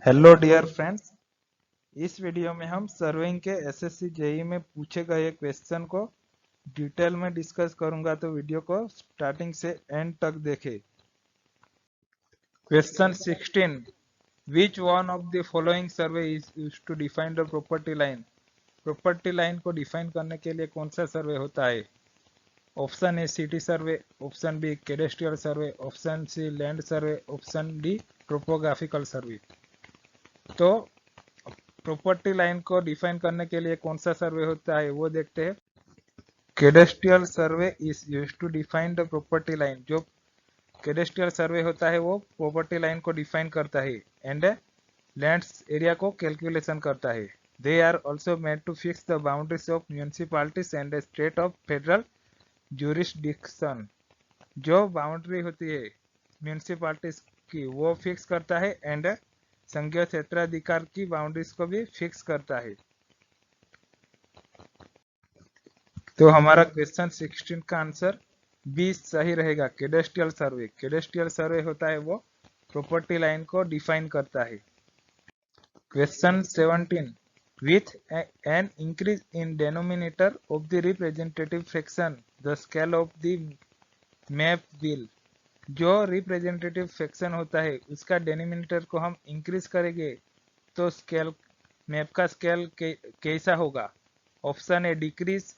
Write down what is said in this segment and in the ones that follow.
Hello dear friends. इस video में हम सर्वेइंग के एसएससी जेई में पूछे गए क्वेश्चन को डिटेल में डिस्कस करूंगा, तो वीडियो को स्टार्टिंग से एंड तक देखें। Question 16, which one of the following survey is used to define the property line. Property line को डिफाइन करने के लिए कौन सा सर्वे होता है? Option A city survey, option B cadastral survey, option C land survey, option D topographical survey. तो property line को डिफाइन करने के लिए कौन सा सर्वे होता है वो देखते हैं। Cadastral survey is used to define the property line. जो कैडेस्ट्रियल सर्वे होता है वो प्रॉपर्टी लाइन को डिफाइन करता है एंड लैंड्स एरिया को कैलकुलेशन करता है। They are also made to fix the boundaries of municipalities and state of federal jurisdiction. जो बाउंड्री होती है म्यूनिसिपालिटीज की वो फिक्स करता है एंड संघीय क्षेत्राधिकार की बाउंड्रीज को भी फिक्स करता है। तो हमारा क्वेश्चन 16 का आंसर बी सही रहेगा, कैडेस्ट्रियल सर्वे। कैडेस्ट्रियल सर्वे होता है वो प्रॉपर्टी लाइन को डिफाइन करता है। Question 17, with an increase in denominator of the representative fraction the scale of the map will. जो रिप्रेजेंटेटिव फ्रैक्शन होता है उसका डेनोमिनेटर को हम इंक्रीज करेंगे तो स्केल मैप का स्केल कैसा होगा? Option A decrease,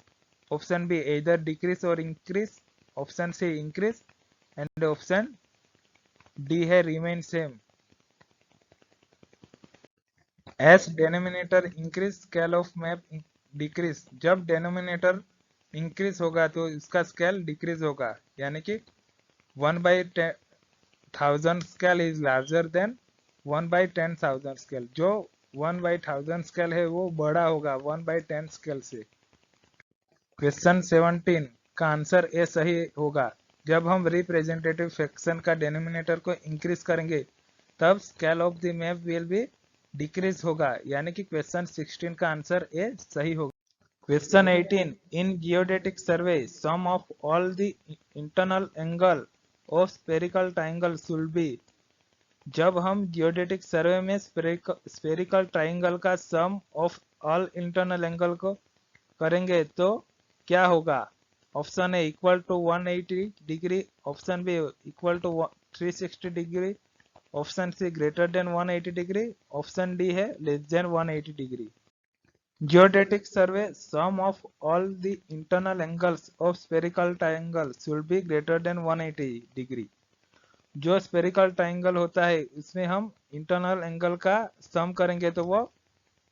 option B either decrease और increase, option C increase and option D है remain same. As denominator increase scale of map decrease. जब डेनोमिनेटर इंक्रीज होगा तो इसका स्केल डिक्रीज होगा, यानी कि 1/1000 scale is larger than 1/10,000 scale. जो 1/1000 स्केल है वो बड़ा होगा 1/10 स्केल से। क्वेश्चन 17 का आंसर ए सही होगा। जब हम रिप्रेजेंटेटिव फ्रैक्शन का डेनोमिनेटर को इंक्रीज करेंगे तब scale of the map will be decrease होगा, यानी कि क्वेश्चन 16 का आंसर ए सही होगा। Question 18, in geodetic survey sum of all the internal angle of spherical triangle should be. जब हम जियोडेटिक सर्वे में स्फेरिकल ट्रायंगल का sum of all internal angle को करेंगे तो क्या होगा? Option A equal to 180 degree, option B equal to 360 degree, option C greater than 180 degree, option D है less than 180 degree. Geodetic survey sum of all the internal angles of spherical triangle should be greater than 180 degree. जो spherical triangle होता है उसमें हम internal angle का सम करेंगे तो वो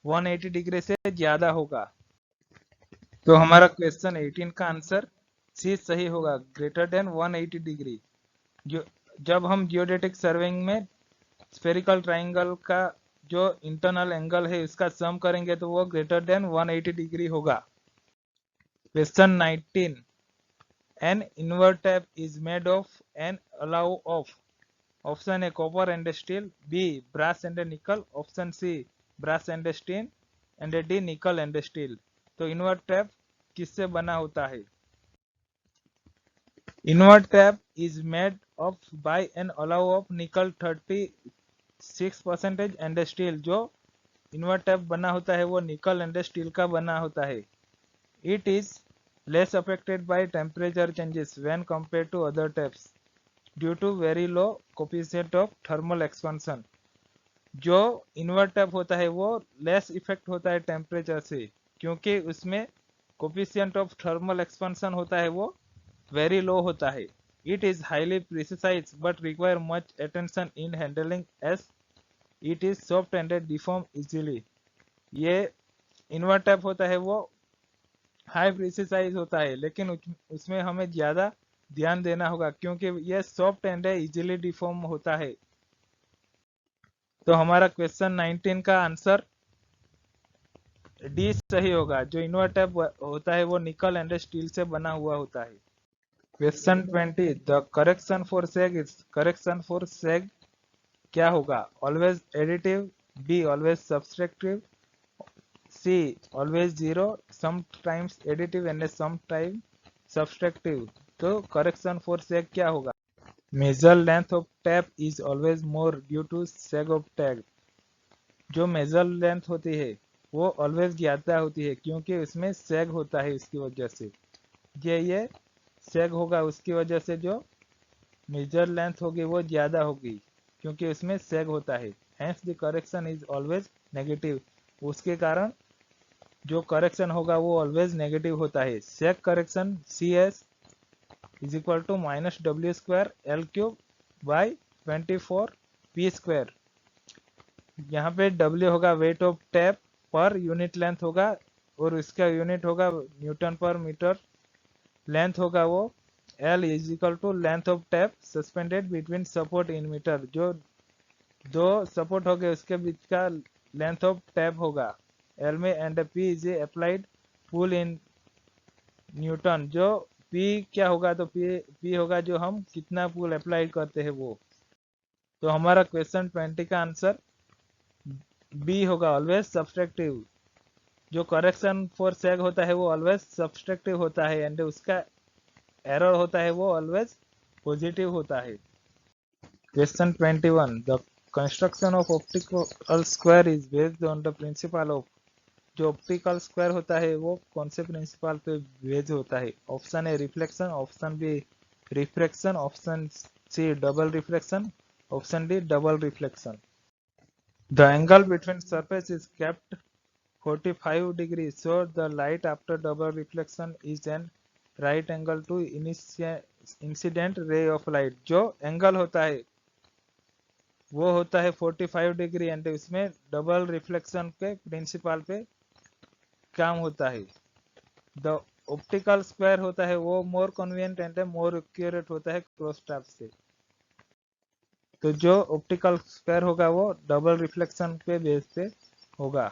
180 डिग्री से ज्यादा होगा। तो हमारा क्वेश्चन 18 का आंसर सी सही होगा, ग्रेटर देन 180 डिग्री। जो जब हम जियोडेटिक सर्वेइंग में स्फेरिकल ट्रायंगल का जो इंटरनल एंगल है उसका सम करेंगे तो वो ग्रेटर देन 180 डिग्री होगा। Question 19, an invar tape is made of an alloy of. Option A copper and steel, B brass and nickel, option C brass and steel and D nickel and steel. तो invar tape किससे बना होता है? Invar tape is made of by an alloy of nickel 36% and steel. जो invar tape बना होता है वो निकल एंड स्टील का बना होता है। It is less affected by temperature changes when compared to other tapes due to very low coefficient of thermal expansion. जो इन्वर्ट टैप होता है वो लेस इफेक्ट होता है टेम्परेचर से, क्योंकि उसमें कोफिशिएंट ऑफ थर्मल एक्सपेंशन होता है वो वेरी लो होता है। It is highly precise but require much attention in handling as it is soft and deform easily. ये इन्वर्ट टैप होता है वो हाई प्रिसाइज होता है, लेकिन उसमें हमें ज्यादा ध्यान देना होगा क्योंकि ये सॉफ्ट एंड इजीली डिफॉर्म होता है। तो हमारा क्वेश्चन 19 का आंसर डी सही होगा। जो इन्वर्ट टैप होता है वो निकल एंड स्टील से बना हुआ होता है। Question 20, the correction for sag is. Correction for sag क्या होगा? Always additive, B always subtractive, C always zero, sometimes additive and sometime subtractive. तो करेक्शन फॉर सेग क्या होगा? Measured length of tape is always more due to sag of tag. जो measured length होती है वो always ज्यादा होती है क्योंकि उसमें सेग होता है, उसकी वजह से ये सेग होगा, उसकी वजह से जो मेजर लेंथ होगी वो ज्यादा होगी क्योंकि उसमें सेग होता है। Hence the correction is always negative, उसके कारण जो करेक्शन होगा वो ऑलवेज नेगेटिव होता है। Sag correction CS is equal to minus W square L cube by 24p²। यहाँ पे W होगा weight of tape per unit length होगा और इसका यूनिट होगा न्यूटन पर मीटर। लेंथ होगा वो L is equal to length of tape suspended between support in meter, जो दो सपोर्ट हो गए उसके बीच का लेंथ ऑफ टैप होगा L में। And P is applied pull in newton, जो P क्या होगा तो P होगा जो हम कितना पुल अप्लाई करते हैं वो। तो हमारा क्वेश्चन 20 का आंसर बी होगा, ऑलवेज सब्सट्रैक्टिव। जो करेक्शन फॉर सेग होता है वो ऑलवेज सब्सट्रैक्टिव होता है एंड उसका एरर होता है वो ऑलवेज पॉजिटिव होता है। Question 21, the construction of optical square is based on the principle of. जो ऑप्टिकल स्क्वायर होता है वो कौन से प्रिंसिपल पे बेस्ड होता है? Option A reflection, option B refraction, option C double reflection, option D double reflection. The angle between surface is kept 45 degrees, so the light after double reflection is an right angle to incident ray of light। जो angle होता है वो होता है 45 degree and उसमें double reflection के principal पे काम होता है। द ऑप्टिकल स्क्वायर होता है वो more convenient and more accurate होता है क्रॉस टैब से। तो जो ऑप्टिकल स्क्वायर होगा वो डबल रिफ्लेक्शन पे बेस पे होगा।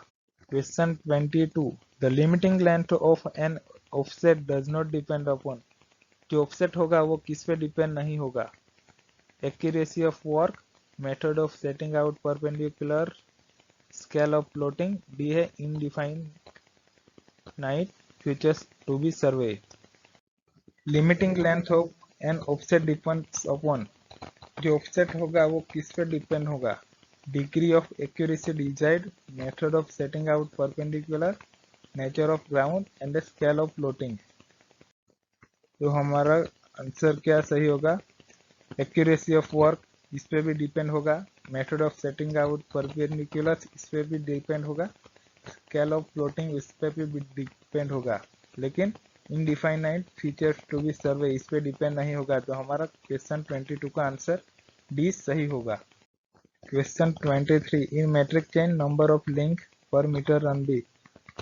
Question 22, the limiting length of an offset does not depend upon. जो ऑफसेट होगा वो किस पे डिपेंड नहीं होगा? Accuracy of work, method of setting out perpendicular, scale of plotting, D है indefinite features to be survey. Limiting length of an offset depends upon. जो offset होगा वो किस पे डिपेंड होगा? Degree of accuracy desired, method of setting out perpendicular, nature of ground and scale of plotting. तो हमारा answer क्या सही होगा? एक्यूरेसी ऑफ वर्क इस पे भी डिपेंड होगा, method of setting out perpendicular इस पे भी डिपेंड होगा, स्केल ऑफ प्लॉटिंग इस पे भी डिपेंड होगा, लेकिन इनडिफाइनाइट फीचर टू बी सर्वे इस पे डिपेंड नहीं होगा। तो हमारा क्वेश्चन 22 का आंसर डी सही होगा। Question 23, in metric chain number of link per metre run be.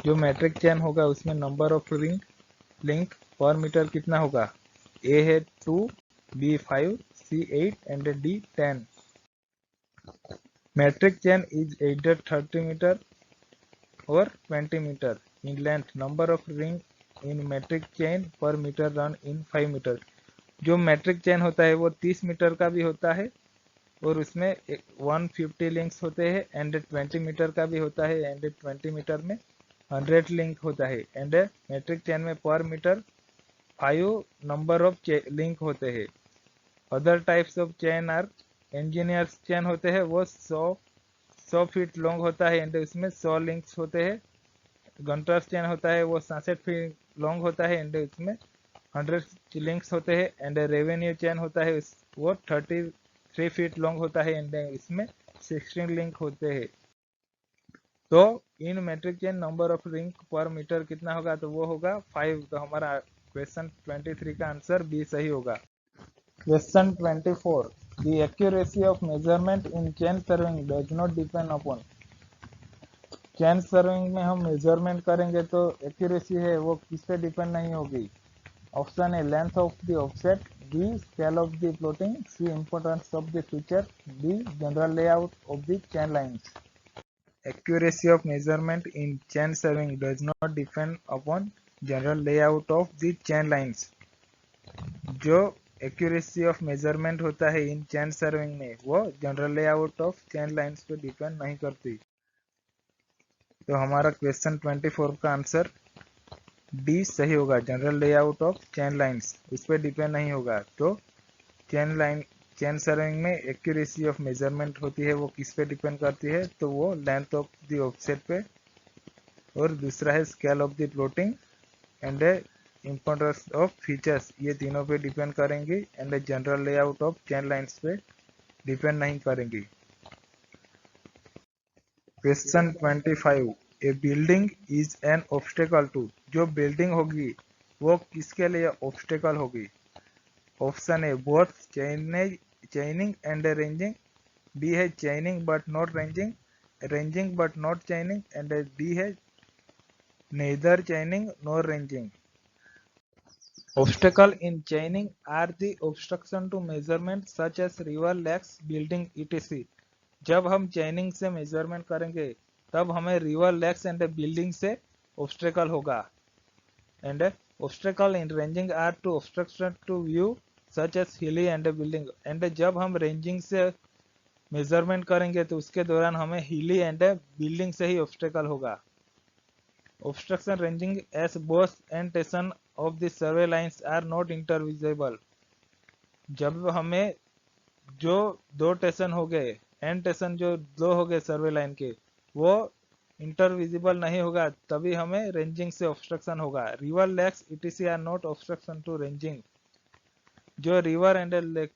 जो मैट्रिक चेन होगा उसमें number of link per metre कितना होगा? ए है 2, B 5, C 8 and D 10। Metric chain is either 30 metre और 20 metre in length. Number of ring in metric chain per meter run in 5 metre. जो metric chain होता है वो 30 metre का भी होता है और उसमें 150 लिंक्स होते हैं एंड 20 मीटर का भी होता है एंड 20 मीटर में 100 लिंक होता है एंड मैट्रिक चेन में पर मीटर 5 नंबर ऑफ लिंक होते हैं। Other types of chain are engineers chain होते हैं वो 100 फीट लॉन्ग होता है एंड उसमें 100 लिंक्स होते हैं। गंटर्स चेन होता है वो 67 फीट लॉन्ग होता है एंड उसमें 100 लिंक्स होते हैं एंड रेवेन्यू चेन होता है वो 33 फीट लॉन्ग होता है एंड इसमें 16 लिंक होते हैं। तो in metric chain number of link per metre कितना होगा? तो वो होगा 5। तो हमारा क्वेश्चन 23 का आंसर बी सही होगा। Question 24, the accuracy of measurement in chain serving does not depend upon. Chain serving में हम मेजरमेंट करेंगे तो एक्यूरेसी है वो किस पे डिपेंड नहीं होगी? Option A length of the offset, B scale of the plotting, C importance of the feature, D general layout of the chain lines. Accuracy of measurement in chain serving does not depend upon general layout of the chain lines। जो accuracy of measurement होता है इन chain serving में वो general layout of chain lines पे depend नहीं करती। तो हमारा क्वेश्चन 24 का आंसर डी सही होगा, general layout of chain lines उस पर डिपेंड नहीं होगा। तो चेन सर्विंग में एक्यूरेसी ऑफ मेजरमेंट होती है, वो किस पे डिपेंड करती है, तो वो लेंथ ऑफ द ऑफसेट पे, और दूसरा है scale of the plotting and importance of features, ये तीनों पे डिपेंड करेंगी and general layout of chain lines पे डिपेंड नहीं करेंगी। Question 25, a building is an obstacle to, जो बिल्डिंग होगी वो किसके लिए ऑब्स्टेकल होगी? Option A both chaining and ranging, B है chaining but not ranging, ranging but not chaining, and D है neither chaining nor ranging. Obstacle in chaining are the obstruction to measurement such as river, lakes, building etc. जब हम चेनिंग से measurement करेंगे तब हमें river, lakes and building से obstacle होगा। And obstacle in ranging are to obstruction to view such as hilly and building, and जब हम रेंजिंग से मेजरमेंट करेंगे तो उसके दौरान हमें हिली एंड बिल्डिंग से ही ऑब्स्टेकल होगा। Obstruction ranging as both end station of the survey lines are not intervisible, जब हमें जो दो स्टेशन हो गए, एंड स्टेशन जो दो हो गए सर्वे लाइन के, वो इंटरविजिबल नहीं होगा, तभी हमें रेंजिंग से ऑब्स्ट्रक्शन होगा। River, lakes etc are not obstruction to ranging, जो रिवर एंड लेक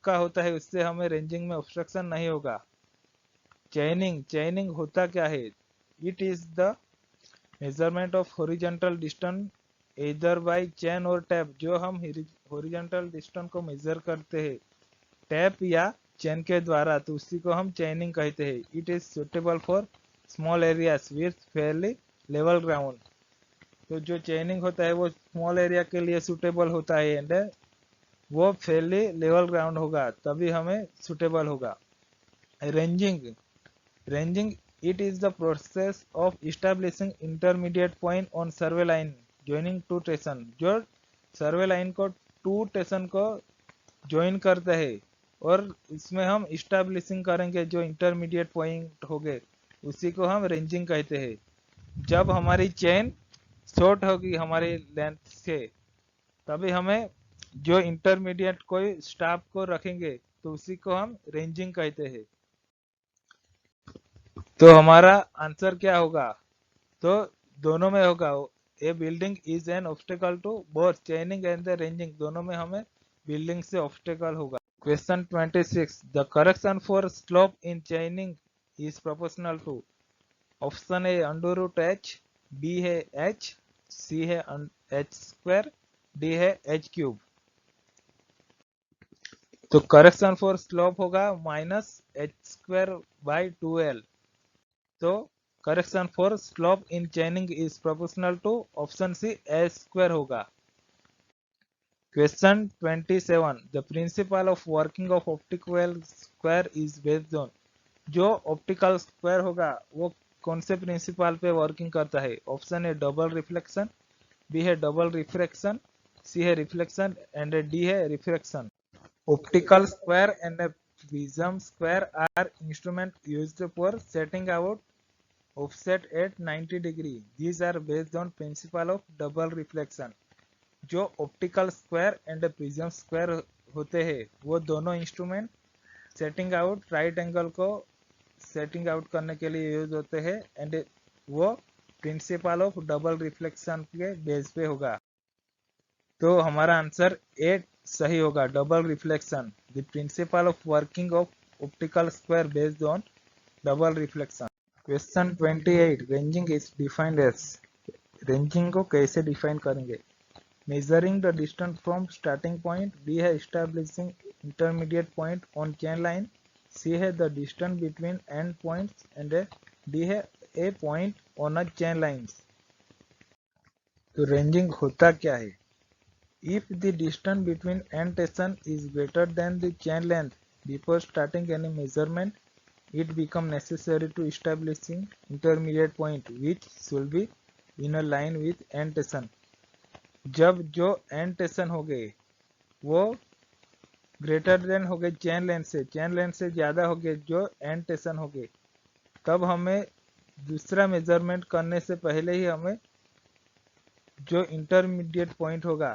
का होता है उससे हमें रेंजिंग में ऑब्स्ट्रक्शन नहीं होगा। चेनिंग होता क्या है? It is the measurement of horizontal distance इधर बाय चेन और टैप, जो हम हॉरिजॉन्टल डिस्टेंस को मेजर करते हैं टैप या चेन के द्वारा, तो उसी को हम चेनिंग कहते हैं। It is suitable for small areas with Fairlie level ground, तो जो चेनिंग होता है वो स्मॉल एरिया के लिए सुटेबल होता है एंड वो फेयरली लेवल ग्राउंड होगा, तभी हमें सुटेबल होगा। Ranging it is the process of establishing intermediate point on survey line joining two station, जो सर्वे लाइन को टू स्टेशन को ज्वाइन करते हैं और इसमें हम इस्टेब्लिशिंग करेंगे जो इंटरमीडिएट पॉइंट हो गए, उसी को हम रेंजिंग कहते हैं। जब हमारी चेन शॉर्ट होगी हमारी लेंथ से, तभी हमें जो इंटरमीडिएट कोई स्टाफ को रखेंगे तो उसी को हम रेंजिंग कहते हैं। तो हमारा आंसर क्या होगा? तो दोनों में होगा। A building is an obstacle to both chaining and the ranging, दोनों में हमें बिल्डिंग से ऑब्स्टेकल होगा। Question 26, the correction for slope in chaining is proportional to, option A under root H, B है एच, सी है H square, D है H cube. तो correction for slope होगा minus H square by 2l, तो correction for slope in chaining is proportional to option C A square होगा। Question 27, the principle of working of optical square is based on, जो optical square होगा वो कौन से principle पे working करता है? Option A double reflection, B है डबल रिफ्रैक्शन, सी है रिफ्लेक्शन एंड डी है refraction. Optical square and prism square are instrument used for setting out offset at 90 degree. These are based on principle of double reflection. जो optical square and prism square होते हैं वो दोनों instrument setting out right angle को setting out करने के लिए use होते हैं एंड वो प्रिंसिपल ऑफ डबल रिफ्लेक्शन के बेस पे होगा। तो हमारा आंसर ए सही होगा, double reflection, the principle of working of optical square based on double reflection. Question 28, ranging is defined as, ranging को कैसे डिफाइन करेंगे? Measuring the distance from starting point, B है establishing intermediate point on chain line, C है the distance between end points and D है a point on a chain line. तो ranging होता क्या है? If the distance between end station is greater than the chain length before starting any measurement, it become necessary to establishing intermediate point which should be in a line with end station। जब जो and station हो गए वो greater then हो गए chain length से ज्यादा हो गए जो एंड स्टेशन हो गए, तब हमें दूसरा मेजरमेंट करने से पहले ही हमें जो इंटरमीडिएट पॉइंट होगा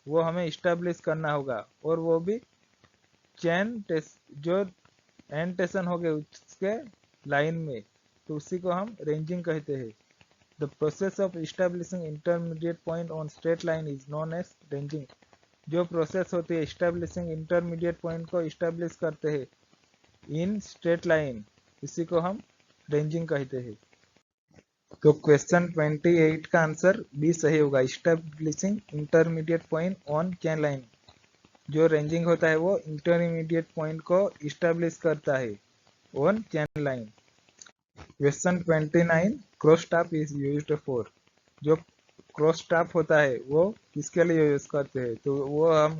वो हमें इस्टेब्लिश करना होगा, और वो भी जो एंड स्टेशन हो गए उसके लाइन में, तो उसी को हम रेंजिंग कहते हैं। The process of establishing intermediate point on straight line is known as ranging. जो प्रोसेस होती है इस्टेब्लिशिंग इंटरमीडिएट पॉइंट को इस्टेब्लिश करते हैं इन स्ट्रेट लाइन, इसी को हम रेंजिंग कहते हैं। तो क्वेश्चन 28 का आंसर बी सही होगा, establishing intermediate point on chain line. जो रेंजिंग होता है वो इंटरमीडिएट पॉइंट को इस्टेब्लिश करता है on chain line. Question 29 cross staff is used for. जो क्रॉस स्टाफ होता है वो किसके लिए यूज करते हैं, तो वो हम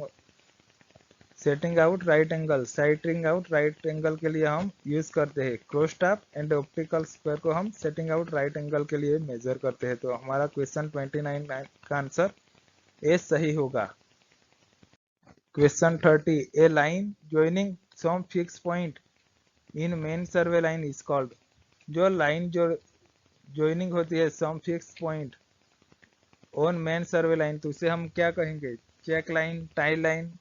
setting out right angle, setting out right angle के लिए हम यूज करते हैं। Cross staff and optical square को हम सेटिंग आउट राइट एंगल के लिए मेजर करते हैं। तो हमारा क्वेश्चन 29 का आंसर ए सही होगा। Question 30 a line joining some fix point in main survey line is called. जो लाइन जो ज्वाइनिंग होती है some fix point on main survey line, तो उसे हम क्या कहेंगे, check line, tie line,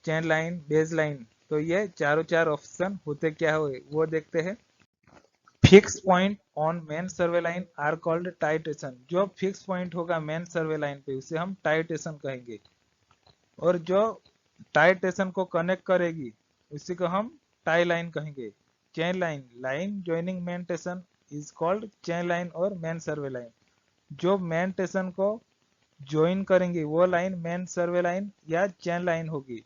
chain line, base line. तो ये चारों चार ऑप्शन होते क्या हुए वो देखते हैं। Fix point on main survey line are called tie station. जो फिक्स पॉइंट होगा मेन सर्वे लाइन पे उसे हम टाई स्टेशन कहेंगे, और जो टाई स्टेशन को कनेक्ट करेगी उसी को हम टाई लाइन कहेंगे। Chain line, line joining main station is called chain line और मेन सर्वे लाइन। जो मेन स्टेशन को ज्वाइन करेंगे वो लाइन मेन सर्वे लाइन या चेन लाइन होगी।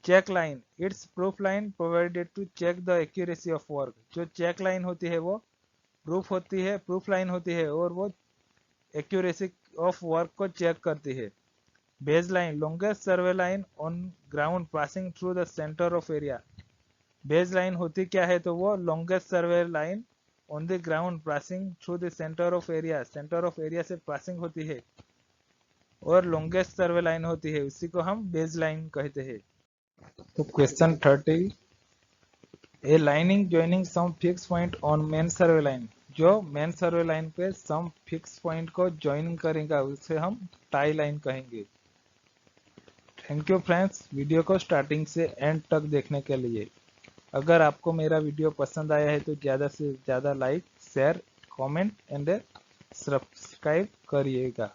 Check line, it's proof line provided to check the accuracy of work. जो check line होती है वो प्रूफ होती है, प्रूफ लाइन होती है, और वो एक्यूरेसी ऑफ वर्क को चेक करती है। Base line, longest survey line on ground passing through the centre of area. Base line होती क्या है, तो वो longest survey line on the ground passing through the centre of area, centre of area से passing होती है और longest सर्वे line होती है, उसी को हम बेस लाइन कहते हैं। तो question 30 a lining joining some fix point on main survey line. जो मेन सर्वे लाइन पे सम फिक्स पॉइंट को ज्वाइन करेगा उसे हम टाई लाइन कहेंगे। थैंक यू फ्रेंड्स, वीडियो को स्टार्टिंग से एंड तक देखने के लिए। अगर आपको मेरा वीडियो पसंद आया है तो ज़्यादा से ज़्यादा like, share, comment and subscribe करिएगा।